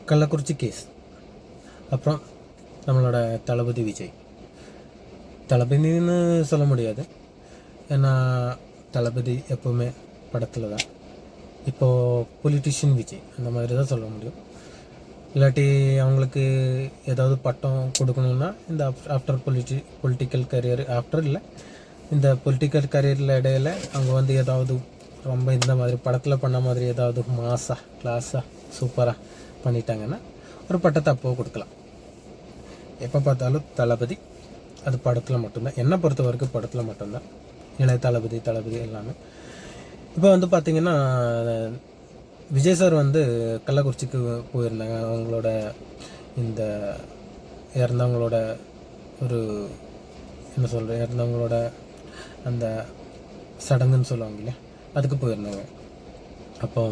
Kallakurichi case, அப்புறம் நம்மளோட தளபதி விஜய். தளபதின்னு சொல்ல முடியாது, ஏன்னா தளபதி எப்போவுமே படத்தில் தான். இப்போது பொலிட்டிஷியன் விஜய் அந்த மாதிரி தான் சொல்ல முடியும். இல்லாட்டி அவங்களுக்கு ஏதாவது பட்டம் கொடுக்கணுன்னா இந்த ஆஃப்டர் பொலிட்டிக்கல் கரியர், ஆஃப்டர் இல்லை, இந்த பொலிட்டிக்கல் கரியரில் இடையில அவங்க வந்து ஏதாவது ரொம்ப இந்த மாதிரி படத்தில் பண்ண மாதிரி ஏதாவது மாஸாக கிளாஸாக சூப்பராக பண்ணிட்டாங்கன்னா ஒரு பட்டத்தை அப்போ கொடுக்கலாம். எப்போ பார்த்தாலும் தளபதி, அது படத்தில் மட்டும்தான். என்னை பொறுத்த வரைக்கும் படத்தில் மட்டும்தான். இளைய தளபதி எல்லாமே. இப்போ வந்து பார்த்திங்கன்னா விஜய் சார் வந்து கள்ளக்குறிச்சிக்கு போயிருந்தாங்க. அவங்களோட இந்த இறந்தவங்களோட ஒரு என்ன சொல்கிறேன், இறந்தவங்களோட அந்த சடங்குன்னு சொல்லுவாங்க இல்லையா, அதுக்கு போயிருந்தாங்க. அப்போ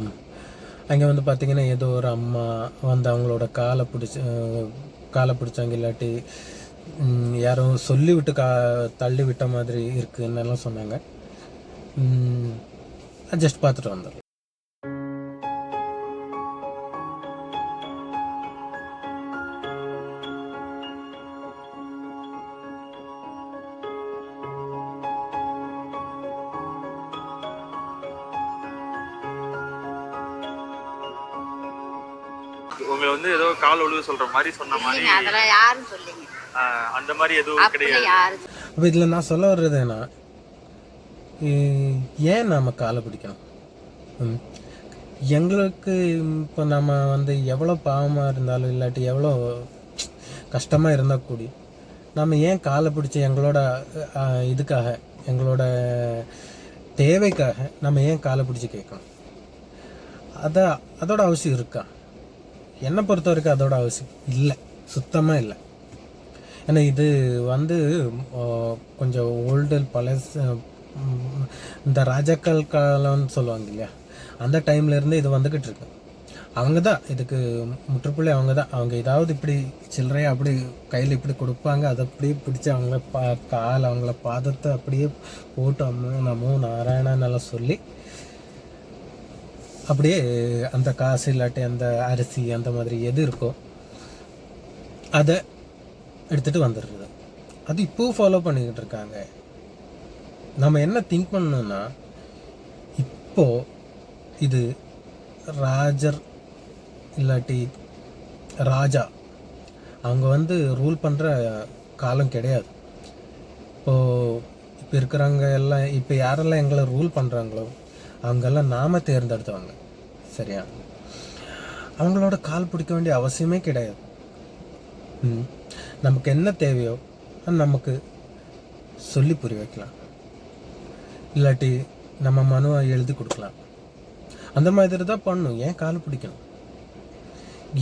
அங்கே வந்து பார்த்திங்கன்னா ஏதோ ஒரு அம்மா வந்து அவங்களோட காலை பிடிச்சாங்க, இல்லாட்டி யாரும் சொல்லிவிட்டு தள்ளி விட்ட மாதிரி இருக்குன்னெல்லாம் சொன்னாங்க. ஜஸ்ட் பார்த்துட்டு வந்தோம். உங்களை வந்து ஏதோ கால் ஒழுகு சொல்ற மாதிரி சொன்ன மாதிரி அதெல்லாம் யாரும் சொல்லிங்க, அந்த மாதிரி எதுவும் கிடையாது. அப்போ இதில் நான் சொல்ல வர்றது என்ன, ஏன் நாம் காலை பிடிக்கணும்? எங்களுக்கு இப்போ நம்ம வந்து எவ்வளோ பாவமாக இருந்தாலும் இல்லாட்டி எவ்வளோ கஷ்டமாக இருந்தால் கூடி நம்ம ஏன் காலை பிடிச்சி எங்களோட இதுக்காக, எங்களோட தேவைக்காக நம்ம ஏன் காலை பிடிச்சி கேட்கணும்? அதோட அவசியம் இருக்கா? என்னை பொறுத்த வரைக்கும் அதோட அவசியம் இல்லை, சுத்தமாக இல்லை. ஏன்னா இது வந்து கொஞ்சம் ஓல்டு பழசு, இந்த ராஜாக்கள் காலம்னு சொல்லுவாங்க இல்லையா, அந்த டைம்லேருந்து இது வந்துக்கிட்டு இருக்கு. அவங்க தான் இதுக்கு முற்றுப்புள்ளி, அவங்க தான். அவங்க ஏதாவது இப்படி சில்லறையாக அப்படி கையில் இப்படி கொடுப்பாங்க, அதை அப்படியே பிடிச்சி அவங்கள கால் அவங்கள பாதத்தை அப்படியே போட்டு அம்மோ நமோ நாராயணன்னெல்லாம் சொல்லி அப்படியே அந்த காசு இல்லாட்டி அந்த அரிசி அந்த மாதிரி எது இருக்கோ அதை எடுத்துகிட்டு வந்துடுறது. அது இப்போவும் ஃபாலோ பண்ணிக்கிட்டு இருக்காங்க. நம்ம என்ன திங்க் பண்ணணும்னா, இப்போது இது ராஜர் இல்லாட்டி ராஜா அவங்க வந்து ரூல் பண்ணுற காலம் கிடையாது. இப்போ இருக்கிறவங்க எல்லாம், இப்போ யாரெல்லாம் எங்களை ரூல் பண்ணுறாங்களோ அவங்கெல்லாம் நாம் தேர்ந்தெடுத்தவங்க, சரியா? அவங்களோட கால் பிடிக்க வேண்டிய அவசியமே கிடையாது. நமக்கு என்ன தேவையோ நமக்கு சொல்லி புரிய வைக்கலாம், இல்லாட்டி நம்ம மனுவை எழுதி கொடுக்கலாம். அந்த மாதிரி தான் பண்ணணும். ஏன் கால் பிடிக்கணும்?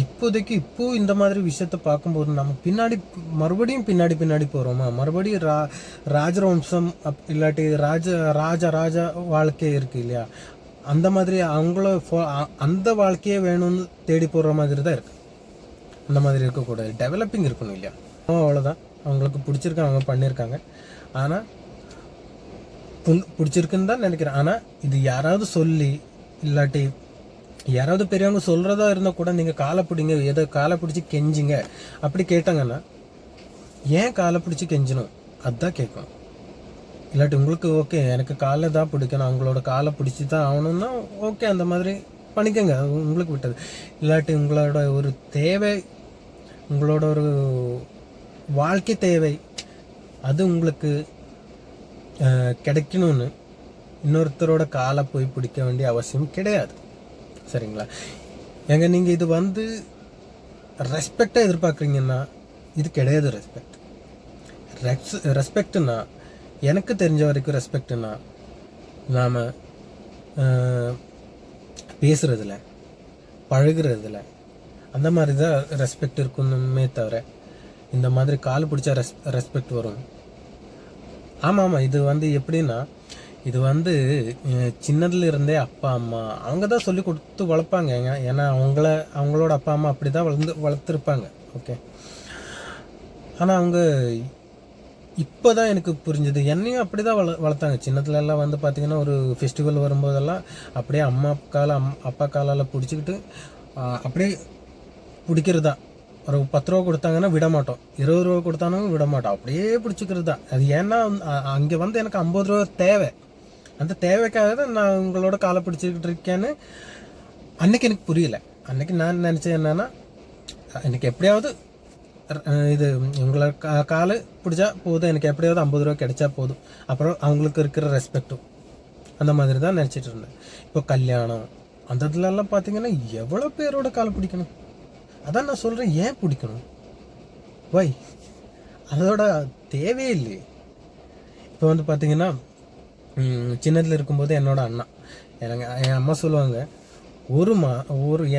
இப்போதைக்கு இந்த மாதிரி விஷயத்த பார்க்கும்போது நம்ம மறுபடியும் பின்னாடி போகிறோமா? மறுபடியும் ராஜவம்சம் இல்லாட்டி ராஜா வாழ்க்கை இருக்குது இல்லையா, அந்த மாதிரி அவங்கள அந்த வாழ்க்கையே வேணும்னு தேடி போடுற மாதிரி தான் இருக்குது. அந்த மாதிரி இருக்கக்கூடாது, டெவலப்பிங் இருக்கணும் இல்லையா? அவ்வளோதான். அவங்களுக்கு பிடிச்சிருக்கு, அவங்க பண்ணியிருக்காங்க. ஆனால் பிடிச்சிருக்குன்னு தான் நினைக்கிறேன். ஆனால் இது யாராவது சொல்லி இல்லாட்டி யாராவது பெரியவங்க சொல்கிறதா இருந்தால் கூட நீங்கள் காலை பிடிங்க, எதை காலை பிடிச்சி கெஞ்சிங்க அப்படி கேட்டாங்கன்னா ஏன் காலை பிடிச்சி கெஞ்சணும்? அதுதான் கேட்கணும். இல்லாட்டி உங்களுக்கு ஓகே எனக்கு காலை தான் பிடிக்கணும், அவங்களோட காலை பிடிச்சி தான் ஆகணும்னா ஓகே, அந்த மாதிரி பண்ணிக்கோங்க, உங்களுக்கு விட்டது. இல்லாட்டி உங்களோட ஒரு தேவை, உங்களோட ஒரு வாழ்க்கை தேவை, அது உங்களுக்கு கிடைக்கணும்னு இன்னொருத்தரோட காலை போய் பிடிக்க வேண்டிய அவசியம் கிடையாது, சரிங்களா? எங்க நீங்கள் இது வந்து ரெஸ்பெக்டாக எதிர்பார்க்குறீங்கன்னா இது கிடையாது. ரெஸ்பெக்ட்னா எனக்கு தெரிஞ்ச வரைக்கும் ரெஸ்பெக்ட்னா நாம் பேசுகிறதுல பழகுறதுல அந்த மாதிரி தான் ரெஸ்பெக்ட் இருக்கணுமே தவிர இந்த மாதிரி கால் பிடிச்சா ரெஸ்பெக்ட் வரும். ஆமாம், இது வந்து எப்படின்னா, இது வந்து சின்னதுல இருந்தே அப்பா அம்மா அவங்க தான் சொல்லி கொடுத்து வளர்ப்பாங்க. ஏன்னா அவங்களோட அப்பா அம்மா அப்படி தான் வளர்த்துருப்பாங்க, ஓகே. ஆனால் அவங்க இப்போ தான் எனக்கு புரிஞ்சுது, என்னையும் அப்படி தான் வளர்த்தாங்க. சின்னத்துலலாம் வந்து பார்த்திங்கன்னா ஒரு ஃபெஸ்டிவல் வரும்போதெல்லாம் அப்படியே அப்பா காலால் பிடிச்சிக்கிட்டு அப்படியே பிடிக்கிறது தான். ஒரு 10 ரூபா கொடுத்தாங்கன்னா விட மாட்டோம், 20 ரூபா கொடுத்தாலும் விட மாட்டோம், அப்படியே பிடிச்சிக்கிறது தான். அது ஏன்னா அங்கே வந்து எனக்கு 50 ரூபா தேவை, அந்த தேவைக்காக தான் நான் உங்களோட காலை பிடிச்சிக்கிட்டு இருக்கேன்னு அன்னைக்கு எனக்கு புரியல. அன்னைக்கு நான் நினச்சேன் என்னன்னா, எனக்கு எப்படியாவது இது உங்களை காலை பிடிச்சா போதும், எனக்கு எப்படியாவது 50 ரூபா கிடைச்சா போதும், அப்புறம் அவங்களுக்கு இருக்கிற ரெஸ்பெக்டும் அந்த மாதிரி தான் நினச்சிட்டு இருந்தேன். இப்போ கல்யாணம் அந்த இதுலலாம் பார்த்தீங்கன்னா எவ்வளோ பேரோட காலை பிடிக்கணும். அதான் நான் சொல்கிறேன், ஏன் பிடிக்கணும், வை, அதோட தேவையே இல்லையே. இப்போ வந்து பார்த்தீங்கன்னா சின்னதில் இருக்கும்போது என்னோட அண்ணா எனக்கு என் அம்மா சொல்லுவாங்க,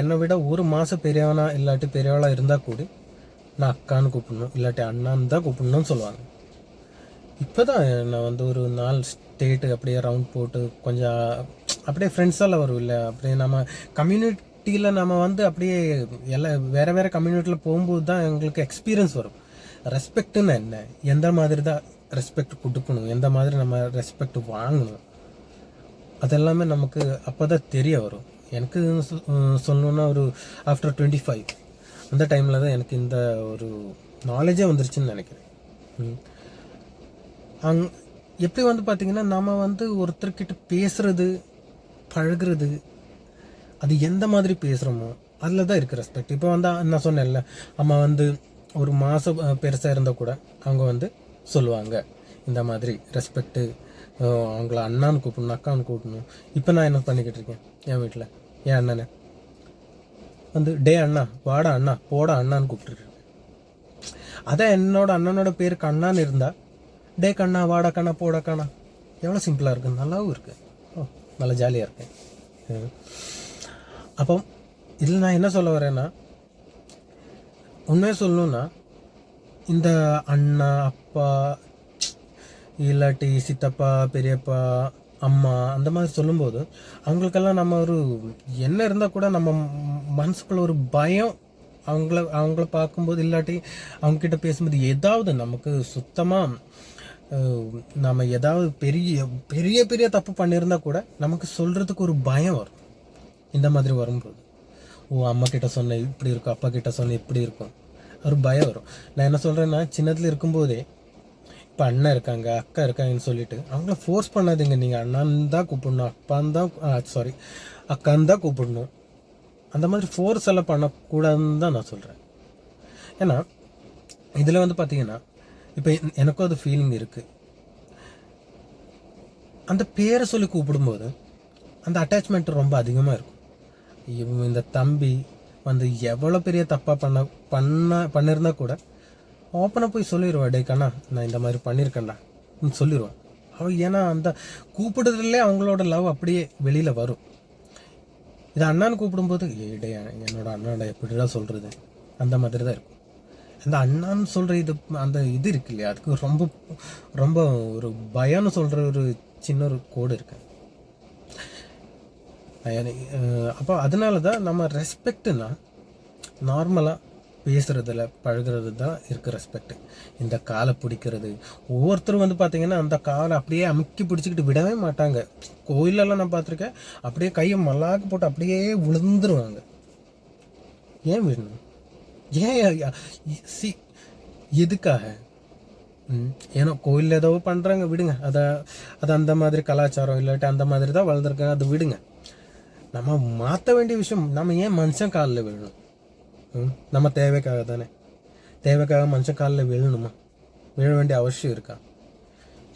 என்னை விட 1 மாதம் பெரியவனா இல்லாட்டி பெரியவளா இருந்தால் கூட நான் அக்கான்னு கூப்பிடணும் இல்லாட்டி அண்ணான்னு தான் கூப்பிடணும்னு சொல்லுவாங்க. இப்போ தான் நான் வந்து ஒரு 4 ஸ்டேட்டு அப்படியே ரவுண்ட் போட்டு கொஞ்சம் அப்படியே ஃப்ரெண்ட்ஸெல்லாம் வரும் இல்லை, அப்படியே நம்ம கம்யூனிட்டியில் நம்ம வந்து அப்படியே எல்லாம் வேறு கம்யூனிட்டியில் போகும்போது தான் எங்களுக்கு எக்ஸ்பீரியன்ஸ் வரும். ரெஸ்பெக்ட்டுன்னு என்ன, எந்த மாதிரி தான் ரெஸ்பெக்ட் கொடுக்கணும், எந்த மாதிரி நம்ம ரெஸ்பெக்ட் வாங்கணும், அதெல்லாமே நமக்கு அப்போ தான் தெரிய வரும். எனக்கு சொல்லணுன்னா ஒரு ஆஃப்டர் 25 அந்த டைமில் தான் எனக்கு இந்த ஒரு நாலேஜே வந்துருச்சுன்னு நினைக்கிறேன். எப்படி வந்து பார்த்திங்கன்னா நம்ம வந்து ஒருத்தர்கிட்ட பேசுகிறது பழகிறது, அது எந்த மாதிரி பேசுகிறோமோ அதில் தான் இருக்குது ரெஸ்பெக்ட். இப்போ வந்து நான் சொன்னேன்ல, அம்மா வந்து ஒரு மாதம் பெருசாக இருந்தால் கூட அவங்க வந்து சொல்லுவாங்க இந்த மாதிரி ரெஸ்பெக்ட்டு, அவங்கள அண்ணான்னு கூப்பிடணும் அக்கான்னு கூப்பிடணும். இப்போ நான் என்ன பண்ணிக்கிட்டு இருக்கேன், என் வீட்டில் என் அண்ணனை வந்து டே அண்ணா, வாடா அண்ணா, போடா அண்ணான்னு கூப்பிட்டுருக்கேன். அதான் என்னோட அண்ணனோட பேர் கண்ணான்னு இருந்தால் டே கண்ணா, வாடா கண்ணா, போடா கண்ணா, எவ்வளோ சிம்பிளாக இருக்குது, நல்லாவும் இருக்குது, நல்லா ஜாலியாக இருக்கேன். அப்போ இதில் நான் என்ன சொல்ல வரேன்னா, உண்மையாக சொல்லணுன்னா இந்த அண்ணா அப்பா இல்லாட்டி சித்தப்பா பெரியப்பா அம்மா அந்த மாதிரி சொல்லும்போது அவங்களுக்கெல்லாம் நம்ம ஒரு என்ன இருந்தால் கூட நம்ம மனசுக்குள்ள ஒரு பயம், அவங்கள பார்க்கும்போது இல்லாட்டி அவங்கக்கிட்ட பேசும்போது ஏதாவது நமக்கு சுத்தமாக நம்ம ஏதாவது பெரிய பெரிய பெரிய தப்பு பண்ணியிருந்தா கூட நமக்கு சொல்கிறதுக்கு ஒரு பயம் வரும். இந்த மாதிரி வரும்போது அம்மா கிட்ட சொன்ன இப்படி இருக்கும், அப்பா கிட்ட சொன்ன இப்படி இருக்கும், ஒரு பயம் வரும். நான் என்ன சொல்கிறேன்னா, சின்னத்தில் இருக்கும்போதே இப்போ அண்ணன் இருக்காங்க அக்கா இருக்காங்கன்னு சொல்லிட்டு அவங்கள ஃபோர்ஸ் பண்ணாதீங்க. நீங்கள் அண்ணான்னு தான் கூப்பிடணும், அக்கான்னு தான் கூப்பிடணும். அந்த மாதிரி ஃபோர்ஸ் எல்லாம் பண்ணக்கூடாதுன்னு தான் நான் சொல்கிறேன். ஏன்னா இதில் வந்து பார்த்தீங்கன்னா இப்போ எனக்கும் அது ஃபீலிங் இருக்குது. அந்த பேரை சொல்லி கூப்பிடும்போது அந்த அட்டாச்மெண்ட் ரொம்ப அதிகமாக இருக்கும். இந்த தம்பி வந்து எவ்வளோ பெரிய தப்பாக பண்ணியிருந்தா கூட ஓப்பனாக போய் சொல்லிடுவா, டே கண்ணா நான் இந்த மாதிரி பண்ணியிருக்கேன்டா சொல்லிடுவான் அவள். ஏன்னா அந்த கூப்பிடுறதுலே அவங்களோட லவ் அப்படியே வெளியில் வரும். இது அண்ணான்னு கூப்பிடும்போது டே என்னோட அண்ணாடா எப்படிடா சொல்கிறது, அந்த மாதிரி தான் இருக்கும். அந்த அண்ணான்னு சொல்கிற அந்த இது இருக்கு இல்லையா, அதுக்கு ரொம்ப ரொம்ப ஒரு பயம்னு சொல்கிற ஒரு சின்ன ஒரு கோடு இருக்கு. அப்போ அதனால தான் நம்ம ரெஸ்பெக்ட்னா நார்மலாக பேசுகிறதுல பழகிறது தான் இருக்குது ரெஸ்பெக்ட். இந்த காலை பிடிக்கிறது, ஒவ்வொருத்தரும் வந்து பார்த்திங்கன்னா அந்த காலை அப்படியே அமுக்கி பிடிச்சிக்கிட்டு விடவே மாட்டாங்க. கோயிலெல்லாம் நான் பார்த்துருக்கேன், அப்படியே கையை மல்லாக்கு போட்டு அப்படியே விழுந்துருவாங்க. ஏன் விடணும், ஏன் எதுக்காக? ஏன்னா கோயிலில் ஏதோ பண்ணுறாங்க விடுங்க, அது அந்த மாதிரி கலாச்சாரம் இல்லாட்டி அந்த மாதிரி தான் வளர்ந்துருக்காங்க, அது விடுங்க. நம்ம மாற்ற வேண்டிய விஷயம், நம்ம ஏன் மனுஷன் காலில் விழணும்? நம்ம தேவைக்காக தானே, தேவைக்காக மனுஷன் காலில் விழணுமா? விழ வேண்டிய அவசியம் இருக்கா?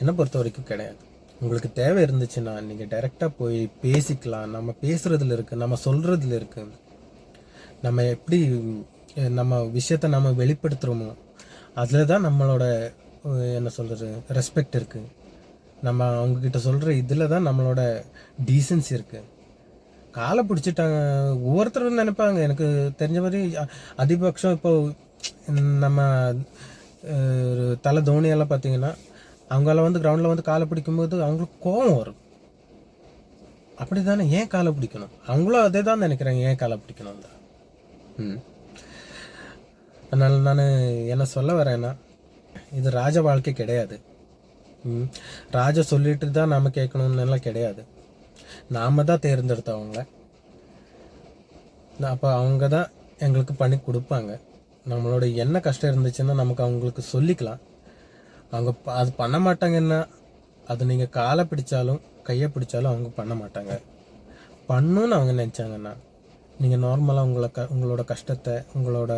என்னை பொறுத்த வரைக்கும் கிடையாது. உங்களுக்கு தேவை இருந்துச்சுன்னா நீங்கள் டைரெக்டாக போய் பேசிக்கலாம். நம்ம பேசுகிறதுல இருக்குது, நம்ம சொல்கிறதுல இருக்குது. நம்ம எப்படி நம்ம விஷயத்தை நம்ம வெளிப்படுத்துகிறோமோ அதில் தான் நம்மளோட என்ன சொல்கிறது ரெஸ்பெக்ட் இருக்குது. நம்ம அவங்கக்கிட்ட சொல்கிற இதில் தான் நம்மளோட டீசன்சி இருக்குது. காலை பிடிச்சிட்டாங்க ஒவ்வொருத்தரும் நினைப்பாங்க. எனக்கு தெரிஞ்ச மாதிரி அதிகபட்சம் இப்போ நம்ம ஒரு தலை தோனியெல்லாம் பார்த்தீங்கன்னா அவங்களாம் வந்து கிரவுண்டில் வந்து காலை பிடிக்கும்போது அவங்களுக்கு கோபம் வரும். அப்படி தானே, ஏன் காலை பிடிக்கணும்? அவங்களும் அதே தான் நினைக்கிறாங்க, ஏன் காலை பிடிக்கணும் தான். அதனால் நான் என்ன சொல்ல வரேன்னா, இது ராஜ வாழ்க்கை கிடையாது. ராஜா சொல்லிட்டு தான் நாம் கேட்கணும்னு எல்லாம் கிடையாது. நாம் தான் தேர்ந்தெடுத்தவங்கள. அப்போ அவங்க தான் எங்களுக்கு பண்ணி கொடுப்பாங்க. நம்மளோட என்ன கஷ்டம் இருந்துச்சுன்னா நமக்கு அவங்களுக்கு சொல்லிக்கலாம். அவங்க அது பண்ண மாட்டாங்கன்னா, அது நீங்கள் காலை பிடிச்சாலும் கையை பிடிச்சாலும் அவங்க பண்ண மாட்டாங்க. பண்ணணும்னு அவங்க நினச்சாங்கன்னா, நீங்கள் நார்மலாக உங்களோட கஷ்டத்தை, உங்களோட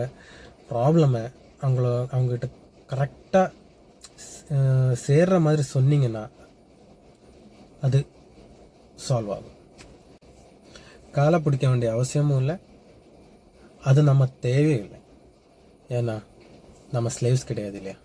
ப்ராப்ளமை அவங்ககிட்ட கரெக்டாக சேர்ற மாதிரி சொன்னீங்கன்னா அது சால்வ் ஆகும். காலை பிடிக்க வேண்டிய அவசியமும் இல்லை, அது நம்ம தேவையும் இல்லை. ஏன்னா நம்ம ஸ்லேவ்ஸ் கிடையாது இல்லையா?